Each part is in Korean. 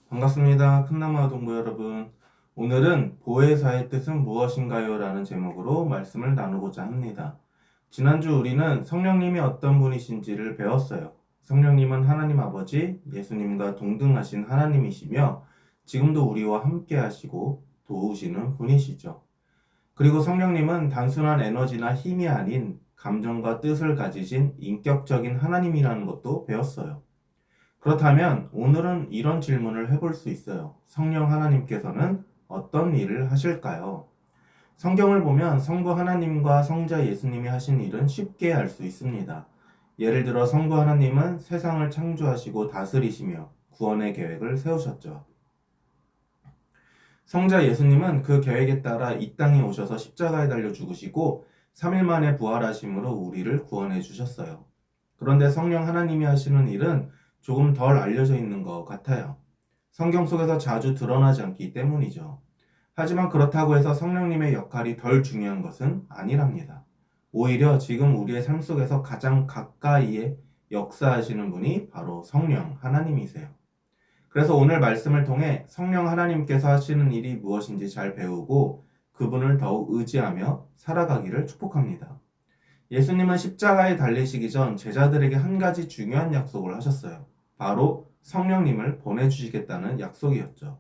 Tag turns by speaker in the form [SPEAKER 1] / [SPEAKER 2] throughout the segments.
[SPEAKER 1] 반갑습니다. 큰나무 동부 여러분. 오늘은 보혜사의 뜻은 무엇인가요? 라는 제목으로 말씀을 나누고자 합니다. 지난주 우리는 성령님이 어떤 분이신지를 배웠어요. 성령님은 하나님 아버지, 예수님과 동등하신 하나님이시며 지금도 우리와 함께 하시고 도우시는 분이시죠. 그리고 성령님은 단순한 에너지나 힘이 아닌 감정과 뜻을 가지신 인격적인 하나님이라는 것도 배웠어요. 그렇다면 오늘은 이런 질문을 해볼 수 있어요. 성령 하나님께서는 어떤 일을 하실까요? 성경을 보면 성부 하나님과 성자 예수님이 하신 일은 쉽게 알 수 있습니다. 예를 들어 성부 하나님은 세상을 창조하시고 다스리시며 구원의 계획을 세우셨죠. 성자 예수님은 그 계획에 따라 이 땅에 오셔서 십자가에 달려 죽으시고 3일 만에 부활하심으로 우리를 구원해 주셨어요. 그런데 성령 하나님이 하시는 일은 조금 덜 알려져 있는 것 같아요. 성경 속에서 자주 드러나지 않기 때문이죠. 하지만 그렇다고 해서 성령님의 역할이 덜 중요한 것은 아니랍니다. 오히려 지금 우리의 삶 속에서 가장 가까이에 역사하시는 분이 바로 성령 하나님이세요. 그래서 오늘 말씀을 통해 성령 하나님께서 하시는 일이 무엇인지 잘 배우고 그분을 더욱 의지하며 살아가기를 축복합니다. 예수님은 십자가에 달리시기 전 제자들에게 한 가지 중요한 약속을 하셨어요. 바로 성령님을 보내주시겠다는 약속이었죠.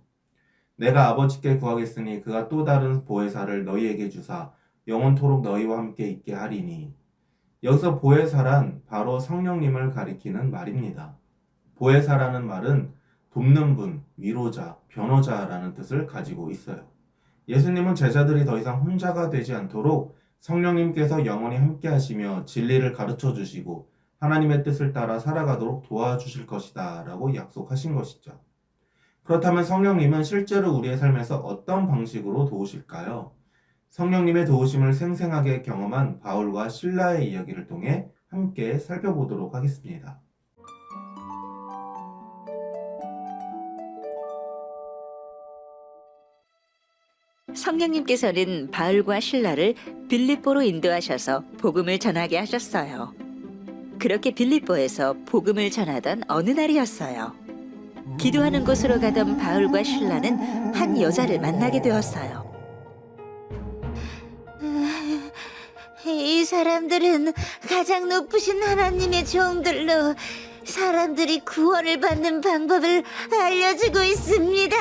[SPEAKER 1] 내가 아버지께 구하겠으니 그가 또 다른 보혜사를 너희에게 주사 영원토록 너희와 함께 있게 하리니. 여기서 보혜사란 바로 성령님을 가리키는 말입니다. 보혜사라는 말은 돕는 분, 위로자, 변호자라는 뜻을 가지고 있어요. 예수님은 제자들이 더 이상 혼자가 되지 않도록 성령님께서 영원히 함께 하시며 진리를 가르쳐 주시고 하나님의 뜻을 따라 살아가도록 도와주실 것이다 라고 약속하신 것이죠. 그렇다면 성령님은 실제로 우리의 삶에서 어떤 방식으로 도우실까요? 성령님의 도우심을 생생하게 경험한 바울과 실라의 이야기를 통해 함께 살펴보도록 하겠습니다.
[SPEAKER 2] 성령님께서는 바울과 실라를 빌립보로 인도하셔서 복음을 전하게 하셨어요. 그렇게 빌립보에서 복음을 전하던 어느 날이었어요. 기도하는 곳으로 가던 바울과 실라는 한 여자를 만나게 되었어요.
[SPEAKER 3] 이 사람들은 가장 높으신 하나님의 종들로 사람들이 구원을 받는 방법을 알려주고 있습니다.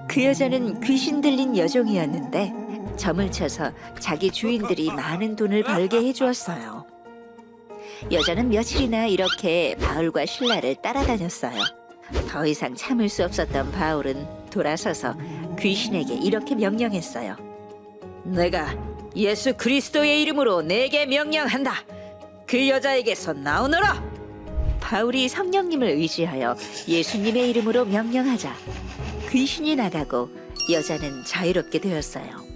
[SPEAKER 2] 그 여자는 귀신 들린 여종이었는데 점을 쳐서 자기 주인들이 많은 돈을 벌게 해주었어요. 여자는 며칠이나 이렇게 바울과 실라를 따라다녔어요. 더 이상 참을 수 없었던 바울은 돌아서서 귀신에게 이렇게 명령했어요. 내가 예수 그리스도의 이름으로 내게 명령한다. 그 여자에게서 나오너라. 바울이 성령님을 의지하여 예수님의 이름으로 명령하자 귀신이 나가고 여자는 자유롭게 되었어요.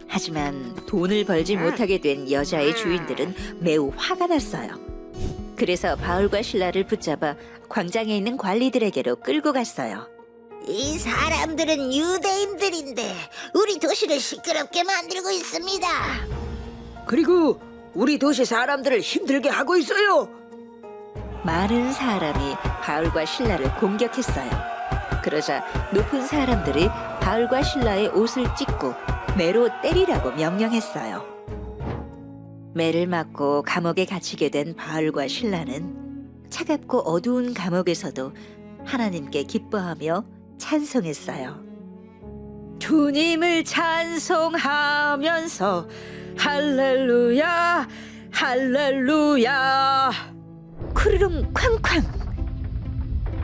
[SPEAKER 2] 하지만 돈을 벌지 못하게 된 여자의 주인들은 매우 화가 났어요. 그래서 바울과 실라를 붙잡아 광장에 있는 관리들에게로 끌고 갔어요.
[SPEAKER 3] 이 사람들은 유대인들인데 우리 도시를 시끄럽게 만들고 있습니다.
[SPEAKER 4] 그리고 우리 도시 사람들을 힘들게 하고 있어요.
[SPEAKER 2] 많은 사람이 바울과 실라를 공격했어요. 그러자 높은 사람들이 바울과 실라의 옷을 찢고 매로 때리라고 명령했어요. 매를 맞고 감옥에 갇히게 된 바울과 실라는 차갑고 어두운 감옥에서도 하나님께 기뻐하며 찬송했어요. 주님을 찬송하면서 할렐루야 할렐루야 쿠르릉 쾅쾅.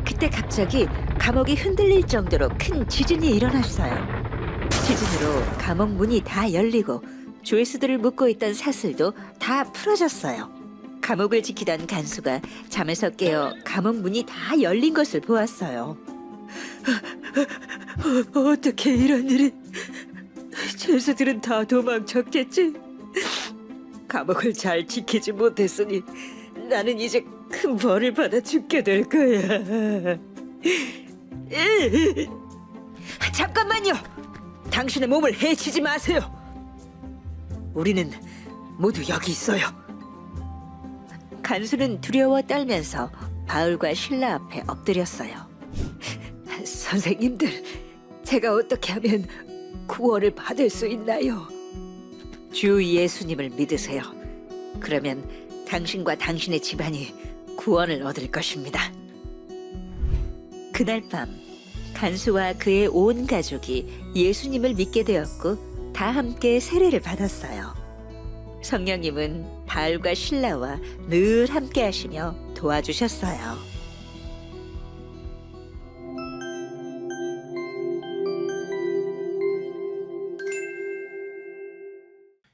[SPEAKER 2] 그때 갑자기 감옥이 흔들릴 정도로 큰 지진이 일어났어요. 지진으로 감옥 문이 다 열리고 죄수들을 묶고 있던 사슬도 다 풀어졌어요. 감옥을 지키던 간수가 잠에서 깨어 감옥 문이 다 열린 것을 보았어요.
[SPEAKER 4] 어떻게 이런 일이? 죄수들은 다 도망쳤겠지? 감옥을 잘 지키지 못했으니 나는 이제 큰 벌을 받아 죽게 될 거야. 잠깐만요. 당신의 몸을 해치지 마세요. 우리는 모두 여기 있어요.
[SPEAKER 2] 간수는 두려워 떨면서 바울과 실라 앞에 엎드렸어요.
[SPEAKER 4] 선생님들, 제가 어떻게 하면 구원을 받을 수 있나요?
[SPEAKER 2] 주 예수님을 믿으세요. 그러면 당신과 당신의 집안이 구원을 얻을 것입니다. 그날 밤 간수와 그의 온 가족이 예수님을 믿게 되었고 다 함께 세례를 받았어요. 성령님은 바울과 실라와 늘 함께 하시며 도와주셨어요.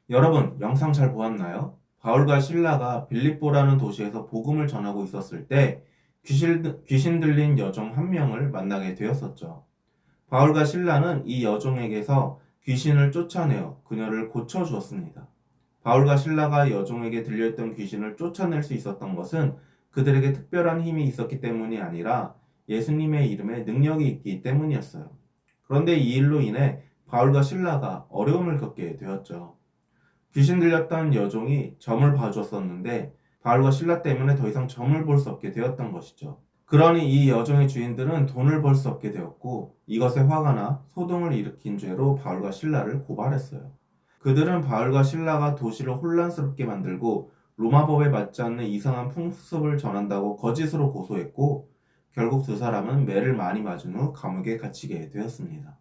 [SPEAKER 1] 여러분, 영상 잘 보았나요? 바울과 실라가 빌립보라는 도시에서 복음을 전하고 있었을 때 귀신 들린 여종 한 명을 만나게 되었었죠. 바울과 실라는 이 여종에게서 귀신을 쫓아내어 그녀를 고쳐주었습니다. 바울과 신라가 여종에게 들려있던 귀신을 쫓아낼 수 있었던 것은 그들에게 특별한 힘이 있었기 때문이 아니라 예수님의 이름에 능력이 있기 때문이었어요. 그런데 이 일로 인해 바울과 신라가 어려움을 겪게 되었죠. 귀신 들렸던 여종이 점을 봐주었었는데 바울과 신라 때문에 더 이상 점을 볼 수 없게 되었던 것이죠. 그러니 이 여종의 주인들은 돈을 벌 수 없게 되었고 이것에 화가 나 소동을 일으킨 죄로 바울과 신라를 고발했어요. 그들은 바울과 신라가 도시를 혼란스럽게 만들고 로마법에 맞지 않는 이상한 풍습을 전한다고 거짓으로 고소했고 결국 두 사람은 매를 많이 맞은 후 감옥에 갇히게 되었습니다.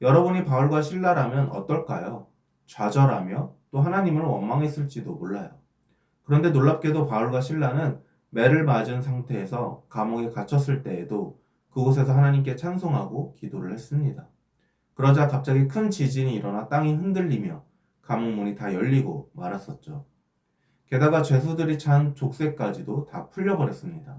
[SPEAKER 1] 여러분이 바울과 신라라면 어떨까요? 좌절하며 또 하나님을 원망했을지도 몰라요. 그런데 놀랍게도 바울과 신라는 매를 맞은 상태에서 감옥에 갇혔을 때에도 그곳에서 하나님께 찬송하고 기도를 했습니다. 그러자 갑자기 큰 지진이 일어나 땅이 흔들리며 감옥 문이 다 열리고 말았었죠. 게다가 죄수들이 찬 족쇄까지도 다 풀려버렸습니다.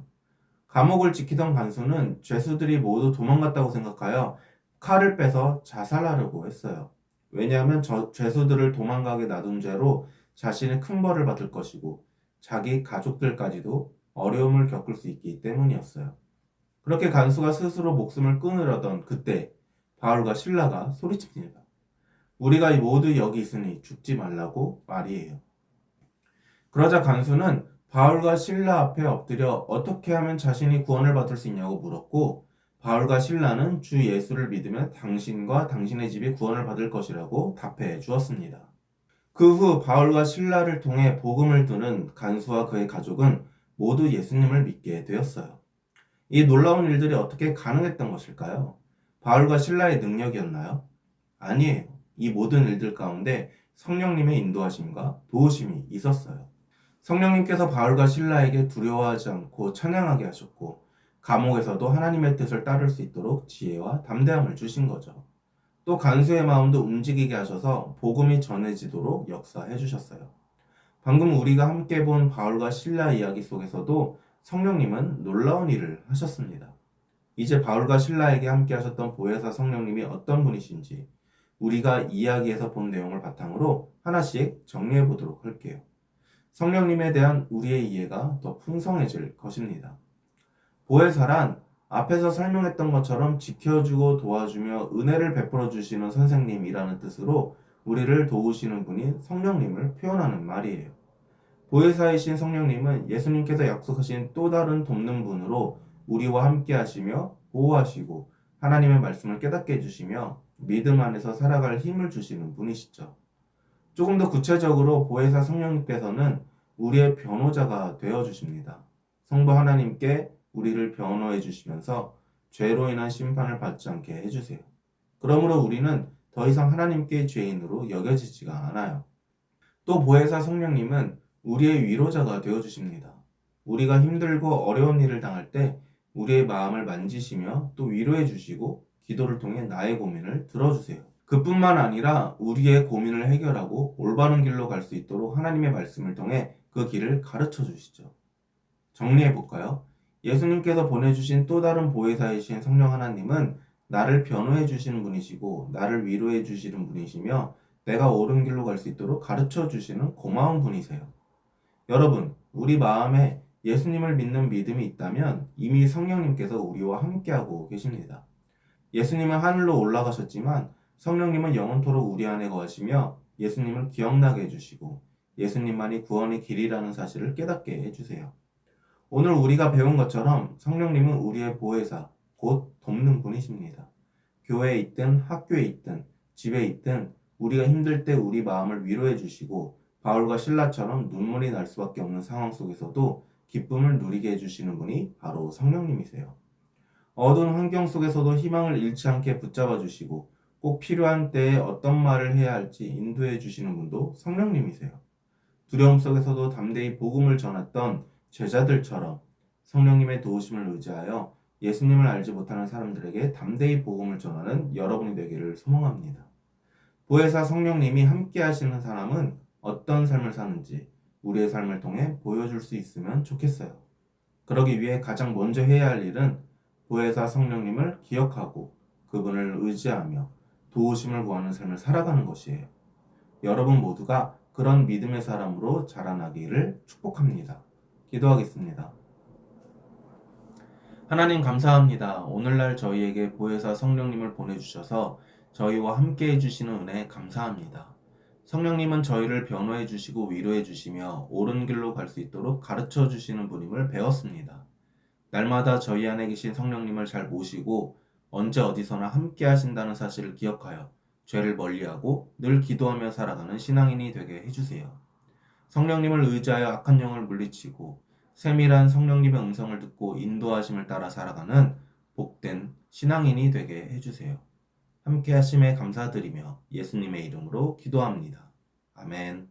[SPEAKER 1] 감옥을 지키던 간수는 죄수들이 모두 도망갔다고 생각하여 칼을 빼서 자살하려고 했어요. 왜냐하면 죄수들을 도망가게 놔둔 죄로 자신이 큰 벌을 받을 것이고 자기 가족들까지도 어려움을 겪을 수 있기 때문이었어요. 그렇게 간수가 스스로 목숨을 끊으려던 그때 바울과 신라가 소리칩니다. 우리가 모두 여기 있으니 죽지 말라고 말이에요. 그러자 간수는 바울과 신라 앞에 엎드려 어떻게 하면 자신이 구원을 받을 수 있냐고 물었고 바울과 신라는 주 예수를 믿으면 당신과 당신의 집이 구원을 받을 것이라고 답해 주었습니다. 그 후 바울과 신라를 통해 복음을 듣는 간수와 그의 가족은 모두 예수님을 믿게 되었어요. 이 놀라운 일들이 어떻게 가능했던 것일까요? 바울과 신라의 능력이었나요? 아니에요. 이 모든 일들 가운데 성령님의 인도하심과 도우심이 있었어요. 성령님께서 바울과 신라에게 두려워하지 않고 찬양하게 하셨고 감옥에서도 하나님의 뜻을 따를 수 있도록 지혜와 담대함을 주신 거죠. 또 간수의 마음도 움직이게 하셔서 복음이 전해지도록 역사해 주셨어요. 방금 우리가 함께 본 바울과 신라 이야기 속에서도 성령님은 놀라운 일을 하셨습니다. 이제 바울과 신라에게 함께 하셨던 보혜사 성령님이 어떤 분이신지 우리가 이야기에서 본 내용을 바탕으로 하나씩 정리해 보도록 할게요. 성령님에 대한 우리의 이해가 더 풍성해질 것입니다. 보혜사란 앞에서 설명했던 것처럼 지켜주고 도와주며 은혜를 베풀어 주시는 선생님이라는 뜻으로 우리를 도우시는 분인 성령님을 표현하는 말이에요. 보혜사이신 성령님은 예수님께서 약속하신 또 다른 돕는 분으로 우리와 함께 하시며 보호하시고 하나님의 말씀을 깨닫게 해주시며 믿음 안에서 살아갈 힘을 주시는 분이시죠. 조금 더 구체적으로 보혜사 성령님께서는 우리의 변호자가 되어주십니다. 성부 하나님께 우리를 변호해 주시면서 죄로 인한 심판을 받지 않게 해주세요. 그러므로 우리는 더 이상 하나님께 죄인으로 여겨지지가 않아요. 또 보혜사 성령님은 우리의 위로자가 되어주십니다. 우리가 힘들고 어려운 일을 당할 때 우리의 마음을 만지시며 또 위로해 주시고 기도를 통해 나의 고민을 들어주세요. 그뿐만 아니라 우리의 고민을 해결하고 올바른 길로 갈 수 있도록 하나님의 말씀을 통해 그 길을 가르쳐 주시죠. 정리해 볼까요? 예수님께서 보내주신 또 다른 보혜사이신 성령 하나님은 나를 변호해 주시는 분이시고 나를 위로해 주시는 분이시며 내가 옳은 길로 갈 수 있도록 가르쳐 주시는 고마운 분이세요. 여러분, 우리 마음에 예수님을 믿는 믿음이 있다면 이미 성령님께서 우리와 함께하고 계십니다. 예수님은 하늘로 올라가셨지만 성령님은 영원토록 우리 안에 거하시며 예수님을 기억나게 해주시고 예수님만이 구원의 길이라는 사실을 깨닫게 해주세요. 오늘 우리가 배운 것처럼 성령님은 우리의 보혜사, 곧 돕는 분이십니다. 교회에 있든 학교에 있든 집에 있든 우리가 힘들 때 우리 마음을 위로해 주시고 바울과 신라처럼 눈물이 날 수밖에 없는 상황 속에서도 기쁨을 누리게 해주시는 분이 바로 성령님이세요. 어두운 환경 속에서도 희망을 잃지 않게 붙잡아 주시고 꼭 필요한 때에 어떤 말을 해야 할지 인도해 주시는 분도 성령님이세요. 두려움 속에서도 담대히 복음을 전했던 제자들처럼 성령님의 도우심을 의지하여 예수님을 알지 못하는 사람들에게 담대히 복음을 전하는 여러분이 되기를 소망합니다. 보혜사 성령님이 함께 하시는 사람은 어떤 삶을 사는지 우리의 삶을 통해 보여줄 수 있으면 좋겠어요. 그러기 위해 가장 먼저 해야 할 일은 보혜사 성령님을 기억하고 그분을 의지하며 도우심을 구하는 삶을 살아가는 것이에요. 여러분 모두가 그런 믿음의 사람으로 자라나기를 축복합니다. 기도하겠습니다. 하나님 감사합니다. 오늘날 저희에게 보혜사 성령님을 보내주셔서 저희와 함께 해주시는 은혜 감사합니다. 성령님은 저희를 변호해 주시고 위로해 주시며 옳은 길로 갈 수 있도록 가르쳐 주시는 분임을 배웠습니다. 날마다 저희 안에 계신 성령님을 잘 모시고 언제 어디서나 함께 하신다는 사실을 기억하여 죄를 멀리하고 늘 기도하며 살아가는 신앙인이 되게 해주세요. 성령님을 의지하여 악한 영을 물리치고 세밀한 성령님의 음성을 듣고 인도하심을 따라 살아가는 복된 신앙인이 되게 해주세요. 함께 하심에 감사드리며 예수님의 이름으로 기도합니다. 아멘.